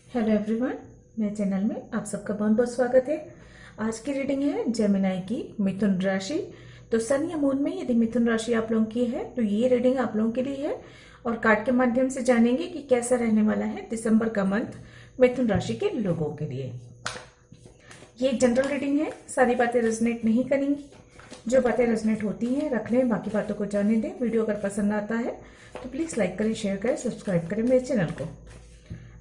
Hello everyone, मेरे channel में आप सबका बहुत बहुत स्वागत है। आज की रीडिंग है जेमिनी की मिथुन राशि। तो सन या मून में यदि मिथुन राशि आप लोगों की है तो ये रीडिंग आप लोगों के लिए है और कार्ड के माध्यम से जानेंगे कि कैसा रहने वाला है दिसंबर का मंथ मिथुन राशि के लोगों के लिए। ये जनरल रीडिंग है, सारी बातें रेजोनेट नहीं करेंगी। जो बातें रेजोनेट होती हैं रख लें, बाकी बातों को जाने दें। वीडियो अगर पसंद आता है तो प्लीज़ लाइक करें, शेयर करें, सब्सक्राइब करें मेरे चैनल को।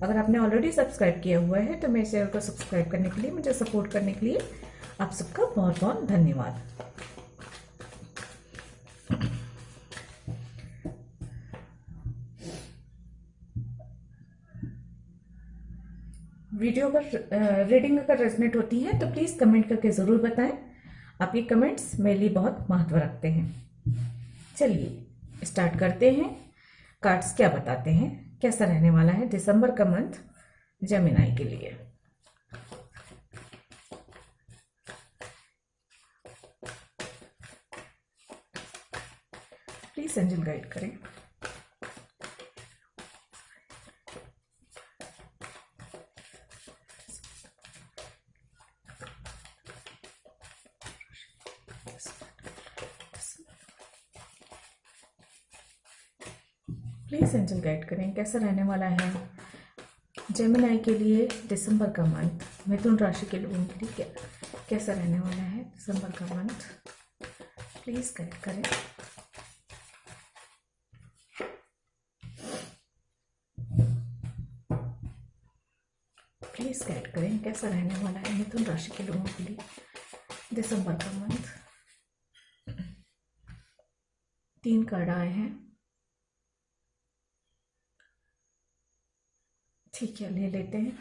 अगर आपने ऑलरेडी सब्सक्राइब किया हुआ है तो मेरे चैनल को सब्सक्राइब करने के लिए, मुझे सपोर्ट करने के लिए आप सबका बहुत बहुत धन्यवाद। वीडियो अगर रीडिंग अगर रेजोनेट होती है तो प्लीज़ कमेंट करके ज़रूर बताएं। आपके कमेंट्स मेरे लिए बहुत महत्व रखते हैं। चलिए स्टार्ट करते हैं। कार्ड्स क्या बताते हैं, कैसा रहने वाला है दिसंबर का मंथ जेमिनी के लिए। प्लीज एंजल गाइड करें। प्लीज एंजल गाइड करें, कैसा रहने वाला है जेमिनी के लिए दिसंबर का मंथ मिथुन राशि के लोगों के लिए। कैसा रहने वाला है दिसंबर का मंथ, प्लीज गाइड करें। प्लीज गाइड करें, कैसा रहने वाला है मिथुन राशि के लोगों के लिए दिसंबर का मंथ। 3 कार्ड आए हैं, ठीक है ले लेते हैं।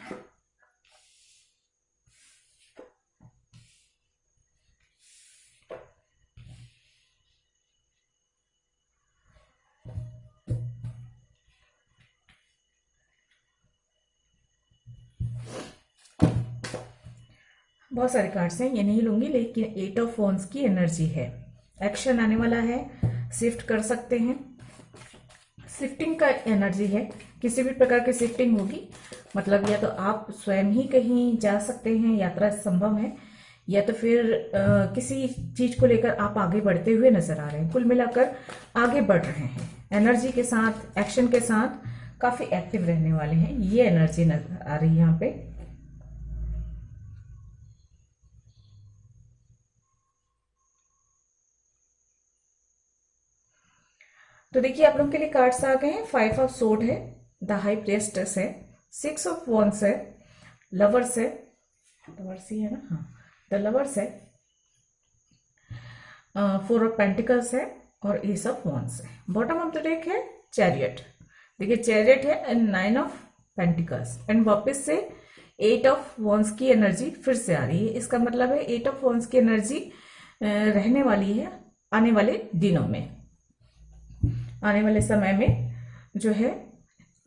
बहुत सारे कार्ड्स हैं, ये नहीं लूंगी, लेकिन 8 ऑफ वॉन्ड्स की एनर्जी है। एक्शन आने वाला है, शिफ्ट कर सकते हैं। शिफ्टिंग का एनर्जी है, किसी भी प्रकार की शिफ्टिंग होगी। मतलब या तो आप स्वयं ही कहीं जा सकते हैं, यात्रा संभव है, या तो फिर किसी चीज को लेकर आप आगे बढ़ते हुए नजर आ रहे हैं। कुल मिलाकर आगे बढ़ रहे हैं, एनर्जी के साथ, एक्शन के साथ काफी एक्टिव रहने वाले हैं। ये एनर्जी नजर आ रही है यहाँ पे। तो देखिए आप लोगों के लिए कार्ड्स आ गए हैं। 5 ऑफ सोर्ड है, द हाई प्रिएस्टेस है, 6 ऑफ वॉन्ड्स है, लवर्स है, लवर्स ही है ना, हाँ द लवर्स है, 4 ऑफ पेंटिकल्स है और एस ऑफ वॉन्ड्स है। बॉटम ऑफ द डेक है चैरियट। देखिए चैरियट है एंड 9 ऑफ पेंटिकल्स एंड वापस से 8 ऑफ वॉन्ड्स की एनर्जी फिर से आ रही है। इसका मतलब है 8 ऑफ वॉन्ड्स की एनर्जी रहने वाली है आने वाले दिनों में, आने वाले समय में जो है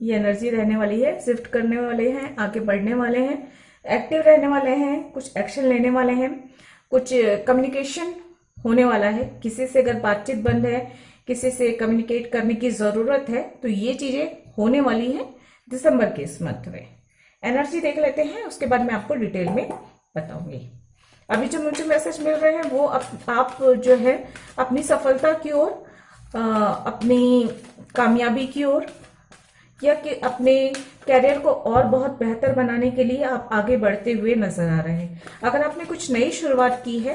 ये एनर्जी रहने वाली है। शिफ्ट करने वाले हैं, आगे बढ़ने वाले हैं, एक्टिव रहने वाले हैं, कुछ एक्शन लेने वाले हैं, कुछ कम्युनिकेशन होने वाला है। किसी से अगर बातचीत बंद है, किसी से कम्युनिकेट करने की जरूरत है, तो ये चीजें होने वाली है दिसंबर के इस मंथ में। एनर्जी देख लेते हैं, उसके बाद मैं आपको डिटेल में बताऊंगी। अभी जो मुझे मैसेज मिल रहे हैं वो आप जो है अपनी सफलता की ओर, अपनी कामयाबी की ओर, या कि अपने कैरियर को और बहुत बेहतर बनाने के लिए आप आगे बढ़ते हुए नजर आ रहे हैं। अगर आपने कुछ नई शुरुआत की है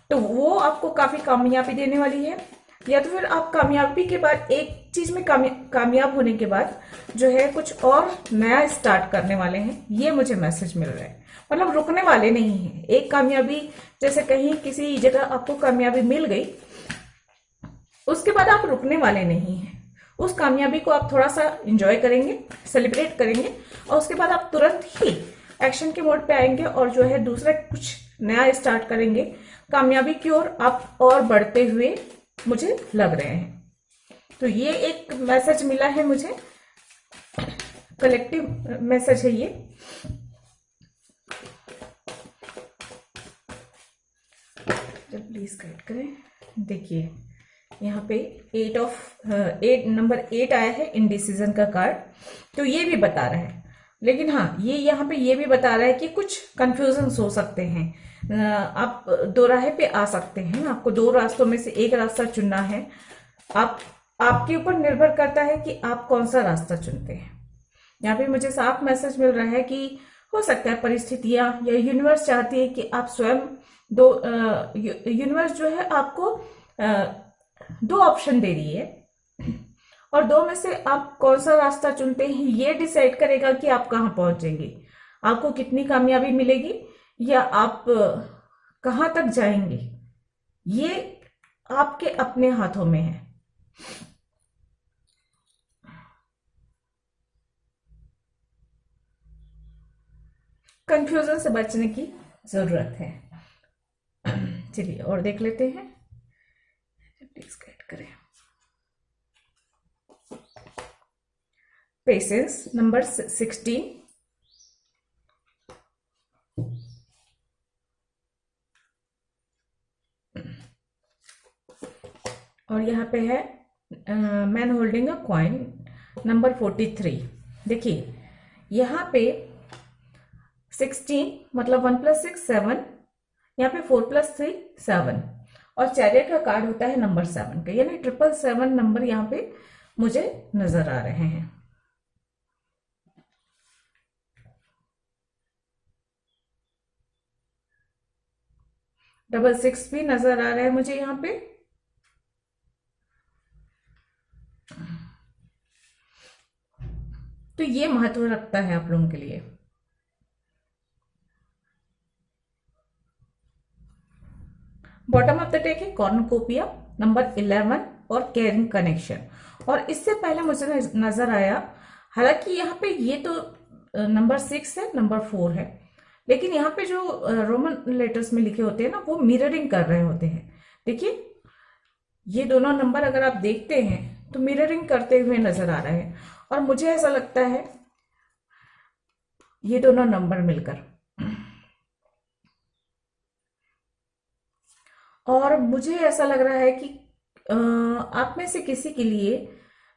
तो वो आपको काफी कामयाबी देने वाली है, या तो फिर आप कामयाबी के बाद, एक चीज में कामयाब होने के बाद जो है कुछ और नया स्टार्ट करने वाले हैं। ये मुझे मैसेज मिल रहा है, मतलब रुकने वाले नहीं है। एक कामयाबी, जैसे कहीं किसी जगह आपको कामयाबी मिल गई, उसके बाद आप रुकने वाले नहीं हैं। उस कामयाबी को आप थोड़ा सा एंजॉय करेंगे, सेलिब्रेट करेंगे, और उसके बाद आप तुरंत ही एक्शन के मोड पे आएंगे और जो है दूसरा कुछ नया स्टार्ट करेंगे। कामयाबी की ओर आप और बढ़ते हुए मुझे लग रहे हैं। तो ये एक मैसेज मिला है मुझे, कलेक्टिव मैसेज है ये। प्लीज गाइड करें। देखिए यहाँ पे 8 नंबर 8 आया है, इनडिसीजन का कार्ड। तो ये भी बता रहा है लेकिन हाँ, ये यहाँ पे ये भी बता रहा है कि कुछ कंफ्यूजन हो सकते हैं। आप दो राह पे आ सकते हैं, आपको दो रास्तों में से एक रास्ता चुनना है। आप आपके ऊपर निर्भर करता है कि आप कौन सा रास्ता चुनते हैं। यहाँ पे मुझे साफ मैसेज मिल रहा है कि हो सकता है परिस्थितियां या यूनिवर्स चाहती है कि आप स्वयं दो यूनिवर्स जो है आपको दो ऑप्शन दे रही है, और दो में से आप कौन सा रास्ता चुनते हैं ये डिसाइड करेगा कि आप कहाँ पहुंचेंगे, आपको कितनी कामयाबी मिलेगी, या आप कहाँ तक जाएंगे। ये आपके अपने हाथों में है। कंफ्यूजन से बचने की जरूरत है। चलिए और देख लेते हैं, प्लीज गाइड करें। Patience number 16। और यहाँ पे है man holding a coin number 43। देखिए यहाँ पे 16 मतलब 1 + 6 7, यहाँ पे 4 + 3 7, और चैरियट का कार्ड होता है नंबर 7 का, यानी 777 नंबर यहाँ पे मुझे नजर आ रहे हैं। डबल 6 भी नजर आ रहा है मुझे यहाँ पे। तो ये महत्व रखता है आप लोगों के लिए। बॉटम ऑफ द डेक है कॉर्नुकोपिया नंबर 11 और केयरिंग कनेक्शन। और इससे पहले मुझे नजर आया, हालांकि यहाँ पे ये तो नंबर 6 है, नंबर 4 है, लेकिन यहाँ पे जो रोमन लेटर्स में लिखे होते हैं ना, वो मिररिंग कर रहे होते हैं। देखिए ये दोनों नंबर अगर आप देखते हैं तो मिररिंग करते हुए नजर आ रहे हैं, और मुझे ऐसा लगता है ये दोनों नंबर मिलकर, और मुझे ऐसा लग रहा है कि आप में से किसी के लिए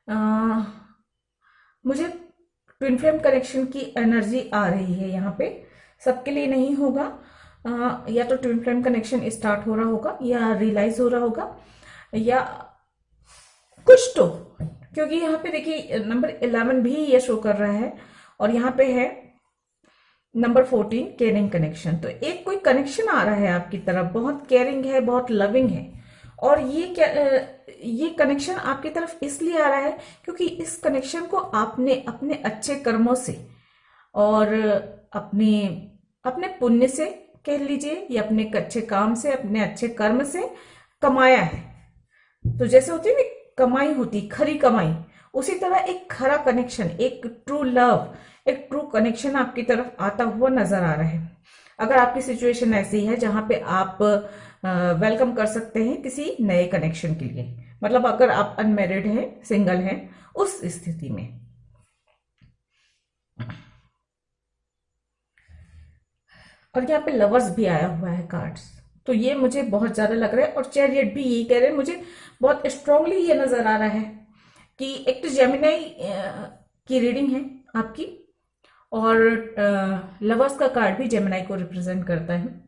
अ, मुझे ट्विन फ्लेम कनेक्शन की एनर्जी आ रही है यहाँ पे। सबके लिए नहीं होगा, या तो ट्विन फ्लेम कनेक्शन स्टार्ट हो रहा होगा, या रियलाइज हो रहा होगा, या कुछ तो, क्योंकि यहाँ पे देखिए नंबर 11 भी ये शो कर रहा है, और यहाँ पे है नंबर 14 केयरिंग कनेक्शन। तो एक कोई कनेक्शन आ रहा है आपकी तरफ, बहुत केयरिंग है, बहुत लविंग है। और ये कनेक्शन आपकी तरफ इसलिए आ रहा है क्योंकि इस कनेक्शन को आपने अपने अच्छे कर्मों से और अपने अपने पुण्य से कह लीजिए, या अपने अच्छे काम से, अपने अच्छे कर्म से कमाया है। तो जैसे होती है ना कमाई होती, खरी कमाई, उसी तरह एक खरा कनेक्शन, एक ट्रू लव, एक ट्रू कनेक्शन आपकी तरफ आता हुआ नजर आ रहा है। अगर आपकी सिचुएशन ऐसी है जहां पे आप वेलकम कर सकते हैं किसी नए कनेक्शन के लिए, मतलब अगर आप अनमेरिड हैं, सिंगल हैं, उस स्थिति में। और यहाँ पे लवर्स भी आया हुआ है कार्ड्स, तो ये मुझे बहुत ज्यादा लग रहा है। और चैरियट भी यही कह रहे हैं, मुझे बहुत स्ट्रांगली ये नजर आ रहा है कि एक तो जेमिनाई की रीडिंग है आपकी, और लवर्स का कार्ड भी जेमिनाई को रिप्रेजेंट करता है।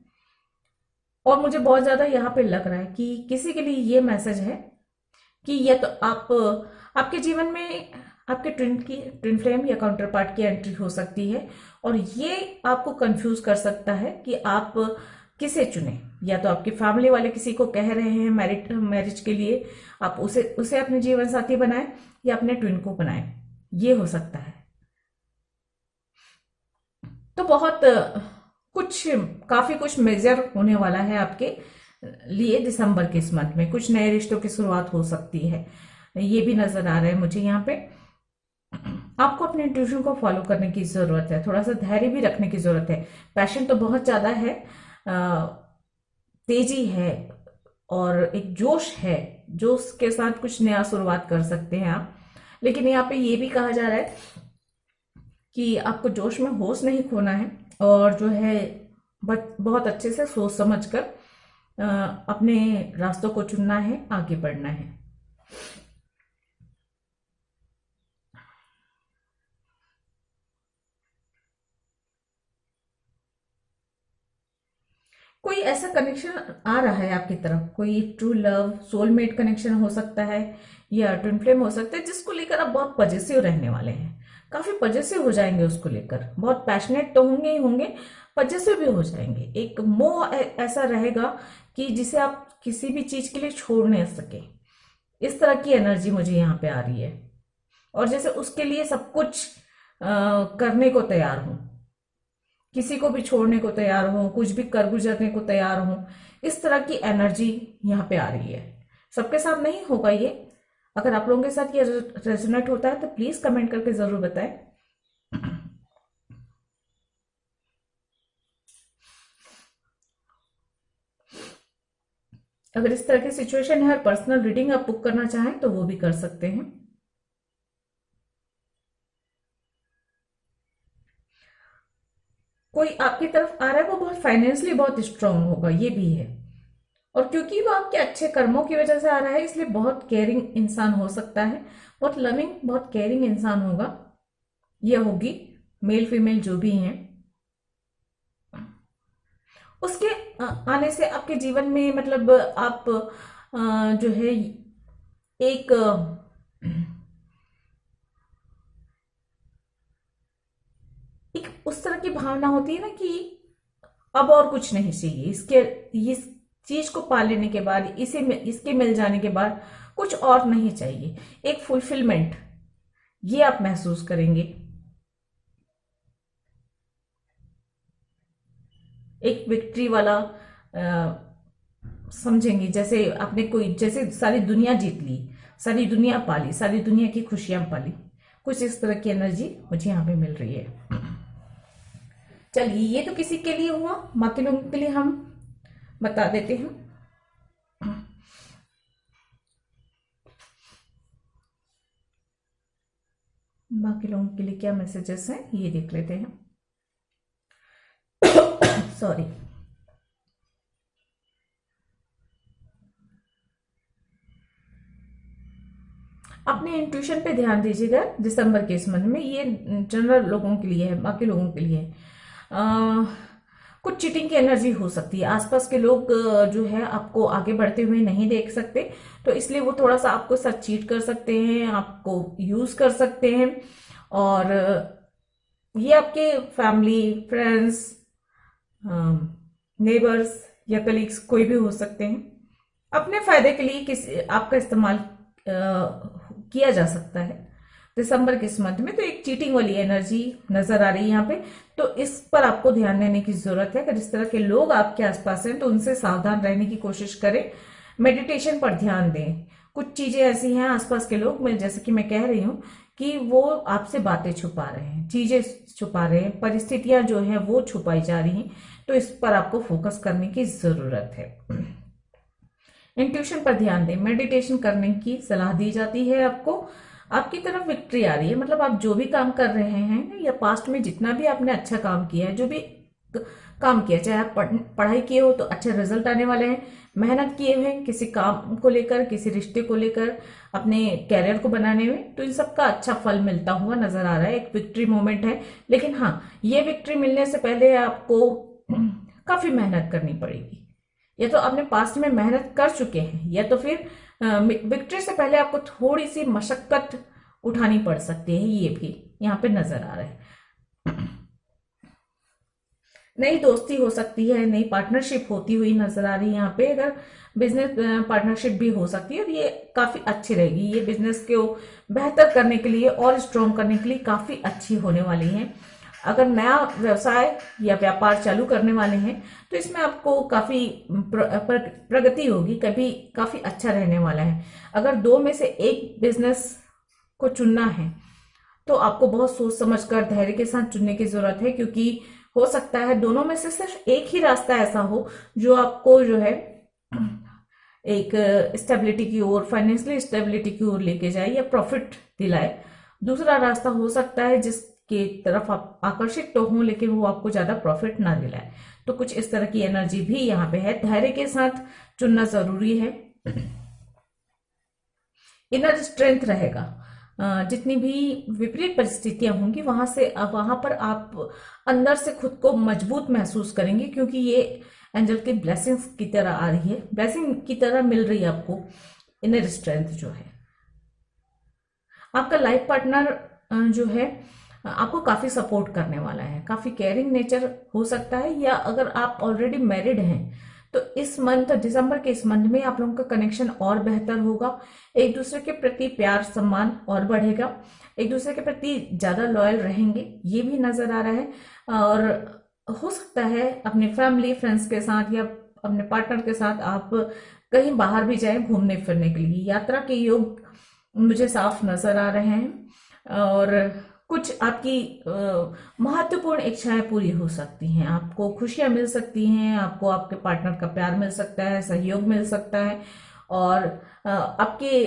और मुझे बहुत ज्यादा यहाँ पे लग रहा है कि किसी के लिए ये मैसेज है कि या तो आप आपके जीवन में आपके ट्विन फ्लेम या काउंटर पार्ट की एंट्री हो सकती है, और ये आपको कंफ्यूज कर सकता है कि आप किसे चुने। या तो आपकी फैमिली वाले किसी को कह रहे हैं मैरिज के लिए, आप उसे उसे अपने जीवन साथी बनाएं, या अपने ट्विन को बनाएं, ये हो सकता है। तो बहुत कुछ काफी कुछ मेजर होने वाला है आपके लिए दिसंबर के इस मंथ में। कुछ नए रिश्तों की शुरुआत हो सकती है, ये भी नजर आ रहा है मुझे यहाँ पे। आपको अपने इंट्यूशन को फॉलो करने की जरूरत है, थोड़ा सा धैर्य भी रखने की जरूरत है। पैशन तो बहुत ज्यादा है, तेजी है, और एक जोश है, जोश के साथ कुछ नया शुरुआत कर सकते हैं आप। लेकिन यहाँ पे ये भी कहा जा रहा है कि आपको जोश में होश नहीं खोना है, और जो है बहुत अच्छे से सोच समझ कर अपने रास्तों को चुनना है, आगे बढ़ना है। कोई ऐसा कनेक्शन आ रहा है आपकी तरफ, कोई ट्रू लव सोलमेट कनेक्शन हो सकता है या ट्विन फ्लेम हो सकता है, जिसको लेकर आप बहुत पजेसिव रहने वाले हैं, काफी पजेसिव हो जाएंगे उसको लेकर, बहुत पैशनेट तो होंगे ही होंगे, पजेसिव भी हो जाएंगे। एक मोह ऐसा रहेगा कि जिसे आप किसी भी चीज के लिए छोड़ नहीं सके, इस तरह की एनर्जी मुझे यहाँ पे आ रही है। और जैसे उसके लिए सब कुछ करने को तैयार हूं, किसी को भी छोड़ने को तैयार हो, कुछ भी कर गुजरने को तैयार हो, इस तरह की एनर्जी यहाँ पे आ रही है। सबके साथ नहीं होगा ये, अगर आप लोगों के साथ ये रेजोनेट होता है तो प्लीज कमेंट करके जरूर बताएं। अगर इस तरह की सिचुएशन है और पर्सनल रीडिंग आप बुक करना चाहें तो वो भी कर सकते हैं। कोई आपकी तरफ आ रहा है, वो बहुत फाइनेंशियली बहुत स्ट्रांग होगा, ये भी है। और क्योंकि वो आपके अच्छे कर्मों की वजह से आ रहा है, इसलिए बहुत केयरिंग इंसान हो सकता है, बहुत लविंग बहुत केयरिंग इंसान होगा या होगी, मेल फीमेल जो भी हैं। उसके आने से आपके जीवन में मतलब आप जो है एक उस तरह की भावना होती है ना कि अब और कुछ नहीं चाहिए, इसके इस चीज को पा लेने के बाद, इसके मिल जाने के बाद कुछ और नहीं चाहिए, एक फुलफिलमेंट ये आप महसूस करेंगे, एक विक्ट्री वाला समझेंगे, जैसे आपने कोई जैसे सारी दुनिया जीत ली, सारी दुनिया पाली, सारी दुनिया की खुशियां पाली, कुछ इस तरह की एनर्जी मुझे यहाँ पे मिल रही है। चलिए, ये तो किसी के लिए हुआ, बाकी लोगों के लिए हम बता देते हैं। बाकी लोगों के लिए क्या मैसेजेस हैं ये देख लेते हैं। सॉरी। अपने इंट्यूशन पे ध्यान दीजिएगा दिसंबर के इस मंथ में, ये जनरल लोगों के लिए है, बाकी लोगों के लिए कुछ चीटिंग की एनर्जी हो सकती है, आसपास के लोग जो है आपको आगे बढ़ते हुए नहीं देख सकते, तो इसलिए वो थोड़ा सा आपको साथ चीट कर सकते हैं, आपको यूज कर सकते हैं। और ये आपके फैमिली, फ्रेंड्स, नेबर्स या कलीग्स कोई भी हो सकते हैं, अपने फायदे के लिए किसी आपका इस्तेमाल किया जा सकता है दिसंबर के इस मंथ में। तो एक चीटिंग वाली एनर्जी नजर आ रही है यहाँ पे, तो इस पर आपको ध्यान देने की जरूरत है। अगर इस तरह के लोग आपके आसपास हैं तो उनसे सावधान रहने की कोशिश करें, मेडिटेशन पर ध्यान दें। कुछ चीजें ऐसी हैं आसपास के लोग, मैं जैसे कि मैं कह रही हूँ कि वो आपसे बातें छुपा रहे हैं, चीजें छुपा रहे हैं, परिस्थितियां जो है वो छुपाई जा रही हैं, तो इस पर आपको फोकस करने की जरूरत है। इंट्यूशन पर ध्यान दें, मेडिटेशन करने की सलाह दी जाती है आपको। आपकी तरफ विक्ट्री आ रही है, मतलब आप जो भी काम कर रहे हैं या पास्ट में जितना भी आपने अच्छा काम किया है, जो भी काम किया, चाहे आप पढ़ाई किए हो तो अच्छे रिजल्ट आने वाले हैं, मेहनत किए हुए किसी काम को लेकर, किसी रिश्ते को लेकर, अपने कैरियर को बनाने में, तो इन सब का अच्छा फल मिलता हुआ नजर आ रहा है, एक विक्ट्री मोमेंट है। लेकिन हाँ, ये विक्ट्री मिलने से पहले आपको काफी मेहनत करनी पड़ेगी, या तो आपने पास्ट में मेहनत कर चुके हैं, या तो फिर विक्ट्री से पहले आपको थोड़ी सी मशक्कत उठानी पड़ सकती है, ये भी यहाँ पे नजर आ रहा है। नई दोस्ती हो सकती है, नई पार्टनरशिप होती हुई नजर आ रही है यहाँ पे, अगर बिजनेस पार्टनरशिप भी हो सकती है, और ये काफी अच्छी रहेगी, ये बिजनेस को बेहतर करने के लिए और स्ट्रॉन्ग करने के लिए काफी अच्छी होने वाली है। अगर नया व्यवसाय या व्यापार चालू करने वाले हैं तो इसमें आपको काफी प्रगति होगी, कभी काफी अच्छा रहने वाला है। अगर दो में से एक बिजनेस को चुनना है तो आपको बहुत सोच समझकर धैर्य के साथ चुनने की जरूरत है, क्योंकि हो सकता है दोनों में से सिर्फ एक ही रास्ता ऐसा हो जो आपको जो है एक स्टेबिलिटी की ओर, फाइनेंशियली स्टेबिलिटी की ओर लेके जाए या प्रॉफिट दिलाए। दूसरा रास्ता हो सकता है जिसके तरफ आप आकर्षित तो हो लेकिन वो आपको ज्यादा प्रॉफिट ना दिलाए। तो कुछ इस तरह की एनर्जी भी यहाँ पे है, धैर्य के साथ चुनना जरूरी है। इनर स्ट्रेंथ रहेगा, जितनी भी विपरीत परिस्थितियां होंगी वहां पर आप अंदर से खुद को मजबूत महसूस करेंगे, क्योंकि ये एंजल की ब्लेसिंग्स की तरह आ रही है, ब्लेसिंग की तरह मिल रही है आपको इनर स्ट्रेंथ जो है। आपका लाइफ पार्टनर जो है आपको काफी सपोर्ट करने वाला है, काफी केयरिंग नेचर हो सकता है, या अगर आप ऑलरेडी मैरिड हैं तो इस मंथ, दिसंबर के इस मंथ में आप लोगों का कनेक्शन और बेहतर होगा। एक दूसरे के प्रति प्यार सम्मान और बढ़ेगा, एक दूसरे के प्रति ज्यादा लॉयल रहेंगे, ये भी नजर आ रहा है। और हो सकता है अपने फैमिली फ्रेंड्स के साथ या अपने पार्टनर के साथ आप कहीं बाहर भी जाएं घूमने फिरने के लिए। यात्रा के योग मुझे साफ नजर आ रहे हैं और कुछ आपकी महत्वपूर्ण इच्छाएं पूरी हो सकती हैं, आपको खुशियां मिल सकती हैं, आपको आपके पार्टनर का प्यार मिल सकता है, सहयोग मिल सकता है, और आपके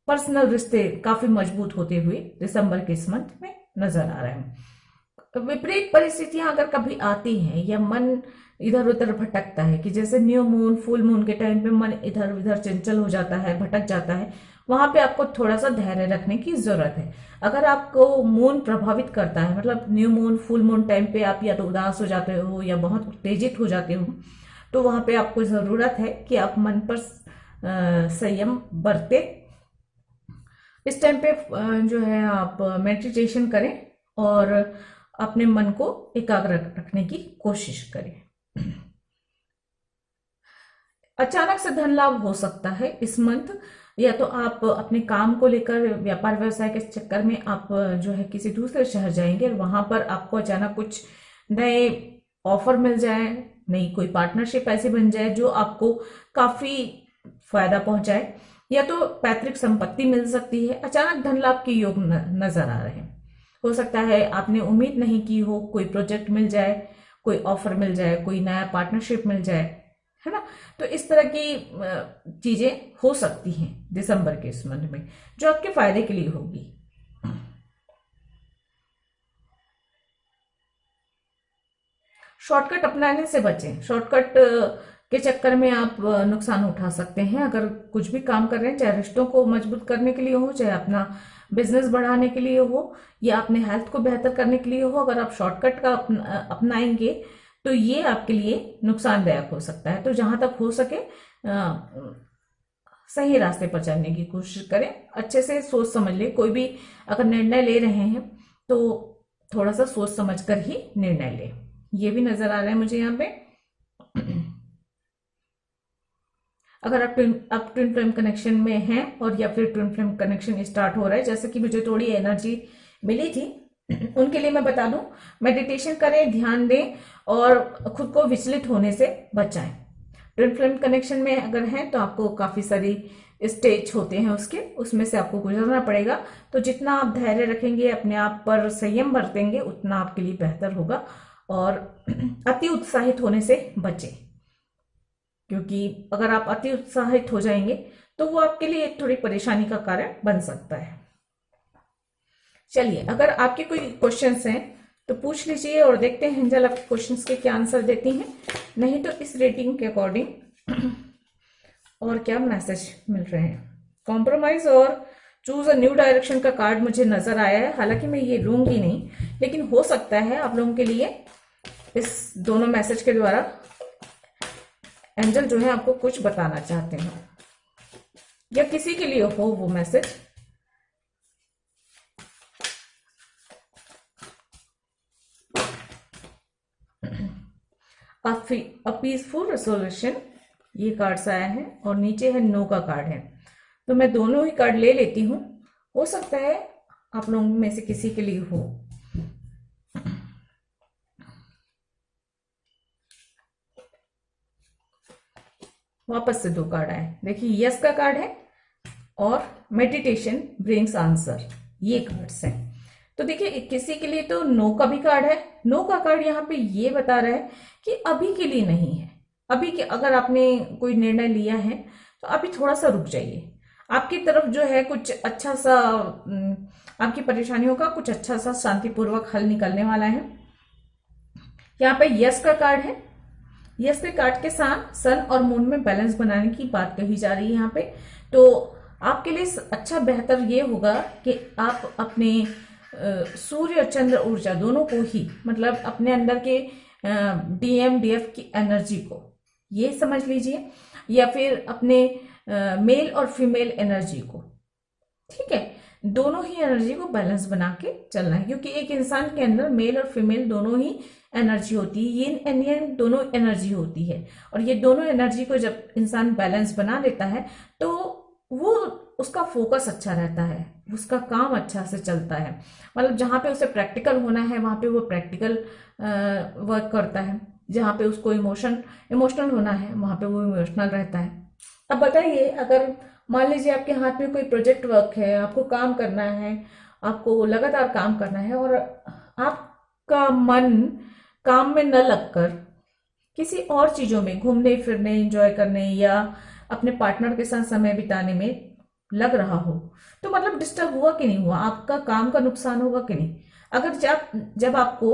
पर्सनल रिश्ते काफी मजबूत होते हुए दिसंबर के इस मंथ में नजर आ रहे हैं। विपरीत परिस्थितियां अगर कभी आती हैं या मन इधर उधर भटकता है, कि जैसे न्यू मून फुल मून के टाइम पे मन इधर उधर चंचल हो जाता है, भटक जाता है, वहां पे आपको थोड़ा सा धैर्य रखने की जरूरत है। अगर आपको मून प्रभावित करता है, मतलब new moon full moon time पे आप या तो उदास हो जाते हो या बहुत उत्तेजित हो जाते हो, तो वहां पे आपको जरूरत है कि आप मन पर संयम बरते। इस टाइम पे जो है आप मेडिटेशन करें और अपने मन को एकाग्र रखने की कोशिश करें। अचानक से धन लाभ हो सकता है इस मंथ, या तो आप अपने काम को लेकर व्यापार व्यवसाय के चक्कर में आप जो है किसी दूसरे शहर जाएंगे और वहां पर आपको अचानक कुछ नए ऑफर मिल जाए, नई कोई पार्टनरशिप ऐसी बन जाए जो आपको काफी फायदा पहुंचाए, या तो पैतृक संपत्ति मिल सकती है। अचानक धन लाभ के योग नजर आ रहे हैं। हो सकता है आपने उम्मीद नहीं की हो, कोई प्रोजेक्ट मिल जाए, कोई ऑफर मिल जाए, कोई नया पार्टनरशिप मिल जाए, है ना। तो इस तरह की चीजें हो सकती हैं दिसंबर के इस मंथ में, जो आपके फायदे के लिए होगी। शॉर्टकट अपनाने से बचें। शॉर्टकट के चक्कर में आप नुकसान उठा सकते हैं। अगर कुछ भी काम कर रहे हैं, चाहे रिश्तों को मजबूत करने के लिए हो, चाहे अपना बिजनेस बढ़ाने के लिए हो, या अपने हेल्थ को बेहतर करने के लिए हो, अगर आप शॉर्टकट का अपनाएंगे तो ये आपके लिए नुकसानदायक हो सकता है। तो जहां तक हो सके सही रास्ते पर चलने की कोशिश करें, अच्छे से सोच समझ ले। कोई भी अगर निर्णय ले रहे हैं तो थोड़ा सा सोच समझ कर ही निर्णय ले। ये भी नजर आ रहा है मुझे यहाँ पे। अगर आप ट्विन फ्लेम कनेक्शन में हैं और या फिर ट्विन फ्लेम कनेक्शन स्टार्ट हो रहा है, जैसे कि मुझे थोड़ी एनर्जी मिली थी, उनके लिए मैं बता दूं, मेडिटेशन करें, ध्यान दें और खुद को विचलित होने से बचाएं। ट्विन फ्लेम कनेक्शन में अगर हैं तो आपको काफी सारी स्टेज होते हैं उसमें से आपको गुजरना पड़ेगा। तो जितना आप धैर्य रखेंगे, अपने आप पर संयम बरतेंगे, उतना आपके लिए बेहतर होगा। और अति उत्साहित होने से बचें, क्योंकि अगर आप अति उत्साहित हो जाएंगे तो वो आपके लिए एक थोड़ी परेशानी का कारण बन सकता है। चलिए, अगर आपके कोई क्वेश्चंस हैं तो पूछ लीजिए और देखते हैं एंजल आपके क्वेश्चंस के क्या आंसर देती हैं। नहीं तो इस रेटिंग के अकॉर्डिंग और क्या मैसेज मिल रहे हैं। कॉम्प्रोमाइज और चूज अ न्यू डायरेक्शन का कार्ड मुझे नजर आया है, हालांकि मैं ये लूंगी नहीं, लेकिन हो सकता है आप लोगों के लिए इस दोनों मैसेज के द्वारा एंजल जो है आपको कुछ बताना चाहते हैं, या किसी के लिए हो वो मैसेज। अ पीसफुल रेजोल्यूशन ये कार्ड्स आया है और नीचे है नो का कार्ड है। तो मैं दोनों ही कार्ड ले लेती हूं, हो सकता है आप लोगों में से किसी के लिए हो। वापस से दो कार्ड आए, देखिए यस का कार्ड है और मेडिटेशन ब्रिंग्स आंसर, ये कार्ड्स हैं। तो देखिए किसी के लिए तो नो का भी कार्ड है। नो का कार्ड यहाँ पे ये बता रहा है कि अभी के लिए नहीं है। अभी के अगर आपने कोई निर्णय लिया है तो अभी थोड़ा सा रुक जाइए। आपकी तरफ जो है कुछ अच्छा सा आपकी परेशानियों का कुछ अच्छा सा शांतिपूर्वक हल निकलने वाला है। यहाँ पे यस का कार्ड है। यस के कार्ड के साथ सन और मून में बैलेंस बनाने की बात कही जा रही है यहाँ पे। तो आपके लिए अच्छा बेहतर ये होगा कि आप अपने सूर्य और चंद्र ऊर्जा दोनों को ही, मतलब अपने अंदर के DMDF की एनर्जी को, ये समझ लीजिए, या फिर अपने मेल और फीमेल एनर्जी को। ठीक है, दोनों ही एनर्जी को बैलेंस बना के चलना है, क्योंकि एक इंसान के अंदर मेल और फीमेल दोनों ही एनर्जी होती है, यिन एंड yang दोनों एनर्जी होती है। और ये दोनों एनर्जी को जब इंसान बैलेंस बना लेता है तो वो उसका फोकस अच्छा रहता है, उसका काम अच्छा से चलता है। मतलब जहाँ पे उसे प्रैक्टिकल होना है वहां पे वो प्रैक्टिकल वर्क करता है, जहाँ पे उसको इमोशनल होना है वहां पे वो इमोशनल रहता है। अब बताइए, अगर मान लीजिए आपके हाथ में कोई प्रोजेक्ट वर्क है, आपको काम करना है, आपको लगातार काम करना है, और आपका मन काम में न लगकर किसी और चीजों में, घूमने फिरने, एंजॉय करने या अपने पार्टनर के साथ समय बिताने में लग रहा हो, तो मतलब डिस्टर्ब हुआ कि नहीं हुआ, आपका काम का नुकसान होगा कि नहीं। अगर जब आपको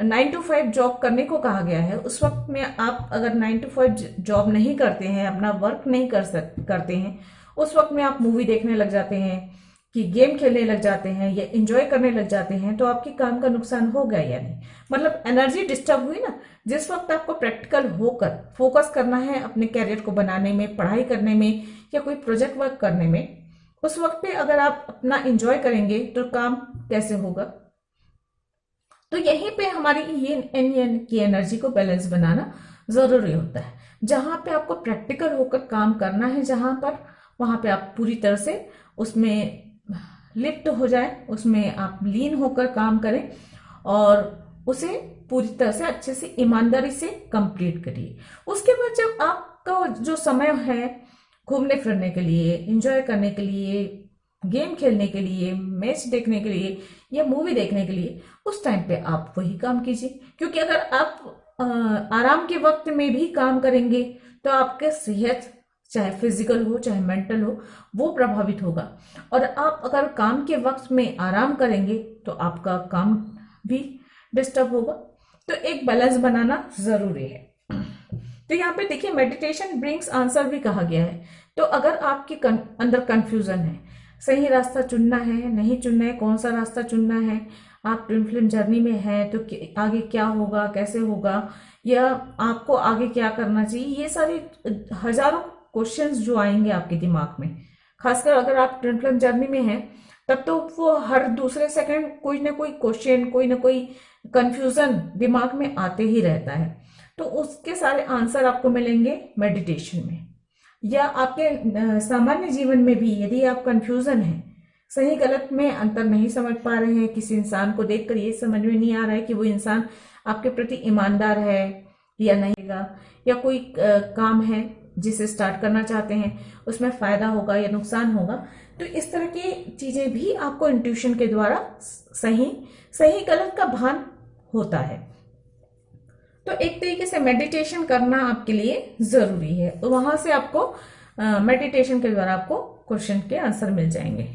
9 to 5 जॉब करने को कहा गया है, उस वक्त में आप अगर 9 to 5 जॉब नहीं करते हैं, अपना वर्क नहीं करते हैं, उस वक्त में आप मूवी देखने लग जाते हैं, कि गेम खेलने लग जाते हैं या एंजॉय करने लग जाते हैं, तो आपके काम का नुकसान हो गया या नहीं। मतलब एनर्जी डिस्टर्ब हुई ना। जिस वक्त आपको प्रैक्टिकल होकर फोकस करना है अपने कैरियर को बनाने में, पढ़ाई करने में या कोई प्रोजेक्ट वर्क करने में, उस वक्त पे अगर आप अपना एंजॉय करेंगे तो काम कैसे होगा। तो यहीं पे हमारी यिन एंड yang की एनर्जी को बैलेंस बनाना जरूरी होता है। जहां पे आपको प्रैक्टिकल होकर काम करना है, जहां पर, वहां पे आप पूरी तरह से उसमें लिप्त हो जाए, उसमें आप लीन होकर काम करें और उसे पूरी तरह से अच्छे से ईमानदारी से कंप्लीट करिए। उसके बाद जब आपका जो समय है घूमने फिरने के लिए, एंजॉय करने के लिए, गेम खेलने के लिए, मैच देखने के लिए या मूवी देखने के लिए, उस टाइम पे आप वही काम कीजिए। क्योंकि अगर आप आराम के वक्त में भी काम करेंगे तो आपके सेहत, चाहे फिजिकल हो चाहे मेंटल हो, वो प्रभावित होगा। और आप अगर काम के वक्त में आराम करेंगे तो आपका काम भी डिस्टर्ब होगा। तो एक बैलेंस बनाना जरूरी है। तो यहाँ पे देखिए, मेडिटेशन ब्रिंग्स आंसर भी कहा गया है। तो अगर आपके अंदर कंफ्यूजन है, सही रास्ता चुनना है नहीं चुनना है, कौन सा रास्ता चुनना है, आप ट्विन फ्लेम जर्नी में है तो आगे क्या होगा, कैसे होगा, या आपको आगे क्या करना चाहिए, ये सारी हजारों क्वेश्चंस जो आएंगे आपके दिमाग में, खासकर अगर आप ट्विन फ्लेम जर्नी में हैं, तब तो वो हर दूसरे सेकंड कोई ना कोई क्वेश्चन, कोई ना कोई कंफ्यूजन दिमाग में आते ही रहता है। तो उसके सारे आंसर आपको मिलेंगे मेडिटेशन में। या आपके सामान्य जीवन में भी यदि आप कंफ्यूजन है, सही गलत में अंतर नहीं समझ पा रहे हैं, किसी इंसान को देखकर ये समझ में नहीं आ रहा है कि वो इंसान आपके प्रति ईमानदार है या नहीं, या कोई काम है जिसे स्टार्ट करना चाहते हैं, उसमें फायदा होगा या नुकसान होगा, तो इस तरह की चीजें भी आपको इंट्यूशन के द्वारा सही गलत का भान होता है। तो एक तरीके से मेडिटेशन करना आपके लिए जरूरी है। तो वहां से आपको मेडिटेशन के द्वारा आपको क्वेश्चन के आंसर मिल जाएंगे।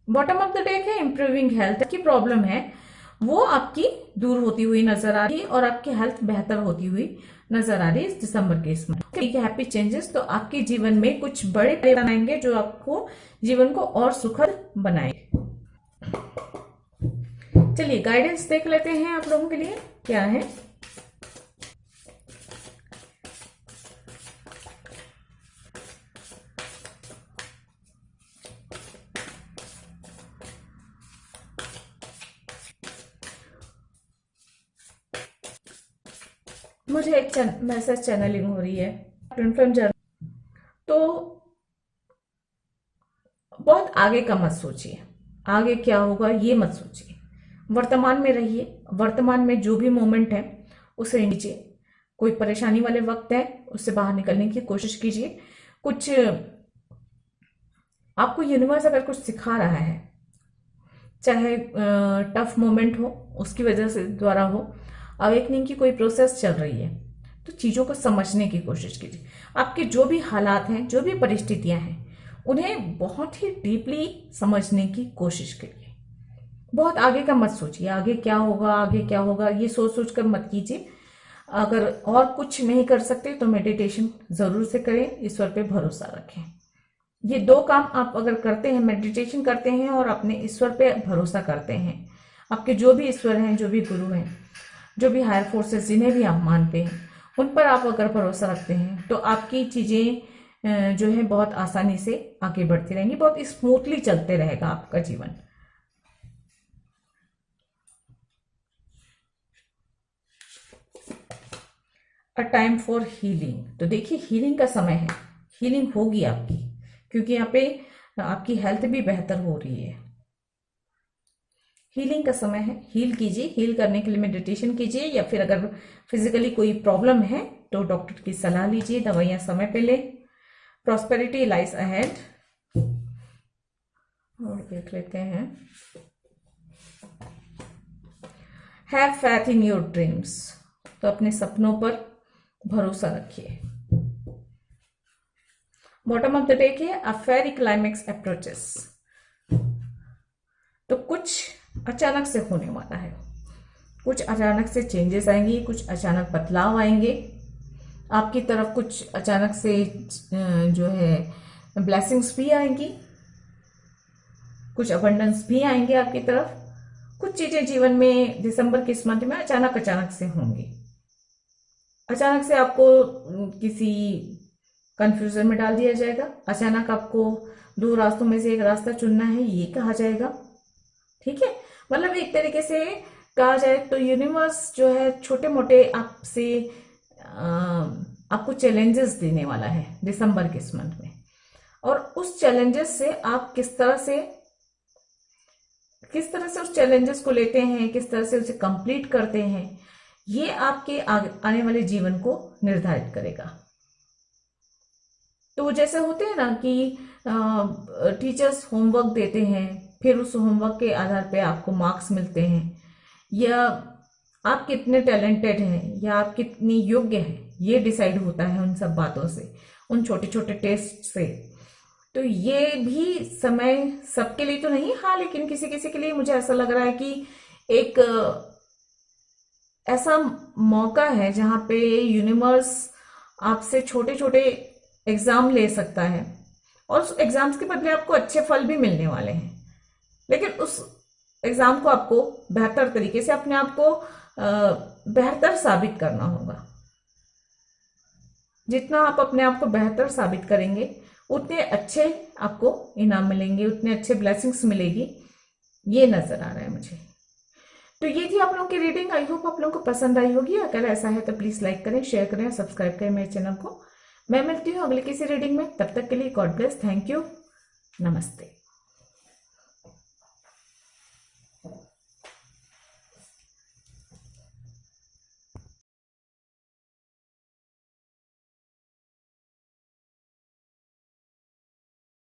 बॉटम ऑफ द डेक है इंप्रूविंग हेल्थ की प्रॉब्लम है, वो आपकी दूर होती हुई नजर आ रही है और आपकी हेल्थ बेहतर होती हुई नजर आ रही है इस दिसंबर के इसमें। ठीक है, हैप्पी चेंजेस। तो आपके जीवन में कुछ बड़े परिवर्तन आएंगे जो आपको जीवन को और सुखद बनाएंगे। चलिए गाइडेंस देख लेते हैं आप लोगों के लिए क्या है। मुझे एक मैसेज चैनलिंग हो रही है ट्विन फ्लेम जर्नी। तो बहुत आगे का मत सोचिए, आगे क्या होगा ये मत सोचिए, वर्तमान में रहिए। वर्तमान में जो भी मोमेंट है उसे लीजिए। कोई परेशानी वाले वक्त है उससे बाहर निकलने की कोशिश कीजिए। कुछ आपको यूनिवर्स अगर कुछ सिखा रहा है, चाहे टफ मोमेंट हो उसकी वजह से द्वारा हो, अवेकनिंग की कोई प्रोसेस चल रही है, तो चीजों को समझने की कोशिश कीजिए। आपके जो भी हालात हैं, जो भी परिस्थितियां हैं, उन्हें बहुत ही डीपली समझने की कोशिश करिए। बहुत आगे का मत सोचिए, आगे क्या होगा, आगे क्या होगा, ये सोच कर मत कीजिए। अगर और कुछ नहीं कर सकते तो मेडिटेशन जरूर से करें, ईश्वर पे भरोसा रखें। ये दो काम आप अगर करते हैं, मेडिटेशन करते हैं और अपने ईश्वर पे भरोसा करते हैं, आपके जो भी ईश्वर हैं, जो भी गुरु हैं, जो भी हायर फोर्सेस जिन्हें भी आप मानते हैं उन पर आप अगर भरोसा रखते हैं तो आपकी चीजें जो है बहुत आसानी से आगे बढ़ती रहेंगी, बहुत स्मूथली चलते रहेगा आपका जीवन। अ टाइम फॉर हीलिंग, तो देखिए हीलिंग का समय है, हीलिंग होगी आपकी, क्योंकि यहाँ पे आपकी हेल्थ भी बेहतर हो रही है। हीलिंग का समय है, हील कीजिए। हील करने के लिए मेडिटेशन कीजिए, या फिर अगर फिजिकली कोई प्रॉब्लम है तो डॉक्टर की सलाह लीजिए, दवाइयां समय पे लें। प्रॉस्पेरिटी लाइज अहेड, और देख लेते हैं। Have faith in your dreams, तो अपने सपनों पर भरोसा रखिए। बॉटम ऑफ द डे के अ फेरी क्लाइमेक्स अप्रोचेस, तो कुछ अचानक से होने वाला है, कुछ अचानक से चेंजेस आएंगे, कुछ अचानक बदलाव आएंगे आपकी तरफ, कुछ अचानक से जो है ब्लेसिंग्स भी आएंगी, कुछ अबंडेंस भी आएंगे आपकी तरफ। कुछ चीजें जीवन में दिसंबर के इस मंथ में अचानक से होंगी। अचानक से आपको किसी कंफ्यूजन में डाल दिया जाएगा, अचानक आपको दो रास्तों में से एक रास्ता चुनना है ये कहा जाएगा, ठीक है। मतलब एक तरीके से कहा जाए तो यूनिवर्स जो है छोटे मोटे आपसे आपको चैलेंजेस देने वाला है दिसंबर के इस मंथ में, और उस चैलेंजेस से आप किस तरह से उस चैलेंजेस को लेते हैं, किस तरह से उसे कंप्लीट करते हैं, ये आपके आने वाले जीवन को निर्धारित करेगा। तो जैसे होते हैं ना कि टीचर्स होमवर्क देते हैं, फिर उस होमवर्क के आधार पे आपको मार्क्स मिलते हैं, या आप कितने टैलेंटेड हैं या आप कितनी योग्य हैं ये डिसाइड होता है उन सब बातों से, उन छोटे छोटे टेस्ट से। तो ये भी समय सबके लिए तो नहीं, हाँ, लेकिन किसी किसी के लिए मुझे ऐसा लग रहा है कि एक ऐसा मौका है जहाँ पे यूनिवर्स आपसे छोटे छोटे एग्जाम ले सकता है, और उस एग्जाम्स के बदले आपको अच्छे फल भी मिलने वाले हैं, लेकिन उस एग्जाम को आपको बेहतर तरीके से अपने आप को बेहतर साबित करना होगा। जितना आप अपने आप को बेहतर साबित करेंगे उतने अच्छे आपको इनाम मिलेंगे, उतने अच्छे ब्लेसिंग्स मिलेगी, ये नजर आ रहा है मुझे। तो ये थी आप लोगों की रीडिंग। आई होप आप लोगों को पसंद आई होगी। अगर ऐसा है तो प्लीज लाइक करें, शेयर करें, सब्सक्राइब करें मेरे चैनल को। मैं मिलती हूँ अगले किसी रीडिंग में, तब तक के लिए गॉड ब्लेस, थैंक यू, नमस्ते।